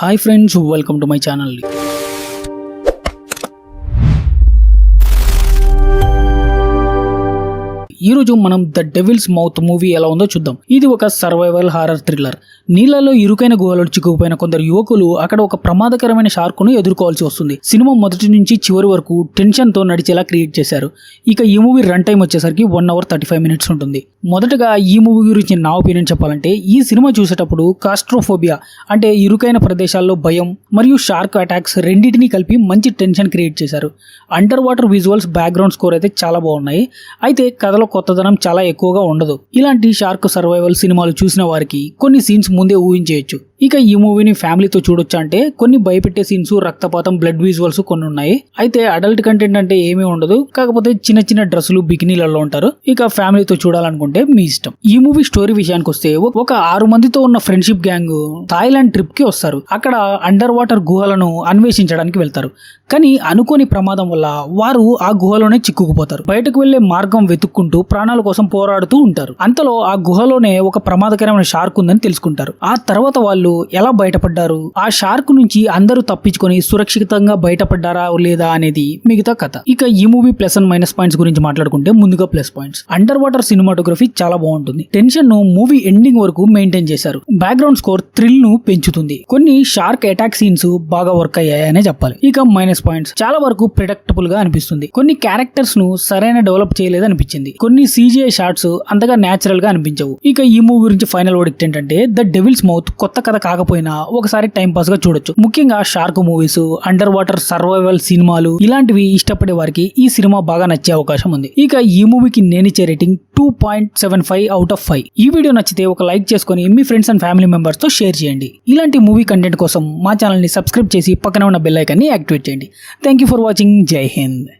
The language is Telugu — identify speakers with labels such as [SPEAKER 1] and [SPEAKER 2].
[SPEAKER 1] Hi friends, welcome to my channel. ఈ రోజు మనం ద డెవిల్స్ మౌత్ మూవీ ఎలా ఉందో చూద్దాం. ఇది ఒక సర్వైవల్ హారర్ థ్రిల్లర్. నీళ్లలో ఇరుకైన గుహలో చిక్కుకుపోయిన కొందరు యువకులు అక్కడ ఒక ప్రమాదకరమైన షార్క్ ను ఎదుర్కోవాల్సి వస్తుంది. సినిమా మొదటి నుంచి చివరి వరకు టెన్షన్ తో నడిచేలా క్రియేట్ చేశారు. ఇక ఈ మూవీ రన్ టైం వచ్చేసరికి 1 hour 35 minutes ఉంటుంది. మొదటగా ఈ మూవీ గురించి నా ఒపీనియన్ చెప్పాలంటే, ఈ సినిమా చూసేటప్పుడు కాస్ట్రోఫోబియా అంటే ఇరుకైన ప్రదేశాల్లో భయం మరియు షార్క్ అటాక్స్ రెండింటినీ కలిపి మంచి టెన్షన్ క్రియేట్ చేశారు. Under water visuals, background score అయితే చాలా బాగున్నాయి. అయితే కథలో కొత్తదనం చాలా ఎక్కువగా ఉండదు. ఇలాంటి షార్క్ సర్వైవల్ సినిమాలు చూసిన వారికి కొన్ని సీన్స్ ముందే ఊహించేయచ్చు. ఇక ఈ మూవీని ఫ్యామిలీతో చూడొచ్చు అంటే కొన్ని భయపెట్టే సీన్స్, రక్తపాతం, బ్లడ్ విజువల్స్ కొన్ని ఉన్నాయి. అయితే అడల్ట్ కంటెంట్ అంటే ఏమీ ఉండదు. కాకపోతే చిన్న చిన్న డ్రెస్సులు, బికినీలలో ఉంటారు. ఇక ఫ్యామిలీతో చూడాలనుకుంటే మీ ఇష్టం. ఈ మూవీ స్టోరీ విషయానికి వస్తే, ఒక 6 మందితో ఉన్న ఫ్రెండ్షిప్ గ్యాంగ్ థాయిలాండ్ ట్రిప్ కి వస్తారు. అక్కడ అండర్ వాటర్ గుహలను అన్వేషించడానికి వెళ్తారు. కానీ అనుకోని ప్రమాదం వల్ల వారు ఆ గుహలోనే చిక్కుకుపోతారు. బయటకు వెళ్లే మార్గం వెతుక్కుంటూ ప్రాణాల కోసం పోరాడుతూ ఉంటారు. అంతలో ఆ గుహలోనే ఒక ప్రమాదకరమైన షార్క్ ఉందని తెలుసుకుంటారు. ఆ తర్వాత వాళ్ళు ఎలా బయటపడ్డారు, ఆ షార్క్ నుంచి అందరూ తప్పించుకొని సురక్షితంగా బయటపడ్డారా లేదా అనేది మిగతా కథ. ఇక ఈ movie plus and minus points గురించి మాట్లాడుకుంటే, ముందుగా plus points. Under water cinematography చాలా బాగుంటుంది. టెన్షన్ ను మూవీ ఎండింగ్ వరకు మెయింటైన్ చేశారు. బ్యాక్గ్రౌండ్ స్కోర్ థ్రిల్ ను పెంచుతుంది. కొన్ని షార్క్ అటాక్ సీన్స్ బాగా వర్క్ అయ్యాయనే చెప్పాలి. ఇక మైనస్ పాయింట్స్, చాలా వరకు ప్రెడిక్టబుల్ గా అనిపిస్తుంది. కొన్ని క్యారెక్టర్స్ ను సరైన డెవలప్ చేయలేదు అనిపించింది. కొన్ని CGI షాట్స్ అంతగా నేచురల్ గా అనిపించవు. ఇక ఈ మూవీ గురించి ఫైనల్ వర్డిక్ట్ ఏంటంటే, ద డెవిల్స్ మౌత్ కొత్త కథ కాకపోయినా ఒకసారి టైం పాస్ గా చూడొచ్చు. ముఖ్యంగా shark movies, under water survival సినిమాలు ఇలాంటివి ఇష్టపడే వారికి ఈ సినిమా బాగా నచ్చే అవకాశం ఉంది. ఇక ఈ మూవీకి నేను ఇచ్చే రేటింగ్ 2.75 out of 5. ఈ వీడియో నచ్చితే ఒక లైక్ చేసుకొని మీ ఫ్రెండ్స్ అండ్ ఫ్యామిలీ మెంబర్స్ తో షేర్ చేయండి. ఇలాంటి మూవీ కంటెంట్ కోసం మా ఛానల్ ని సబ్స్క్రైబ్ చేసి పక్కన ఉన్న బెల్ ఐకాన్ ని యాక్టివేట్ చేయండి. Thank you for watching. జై హింద్.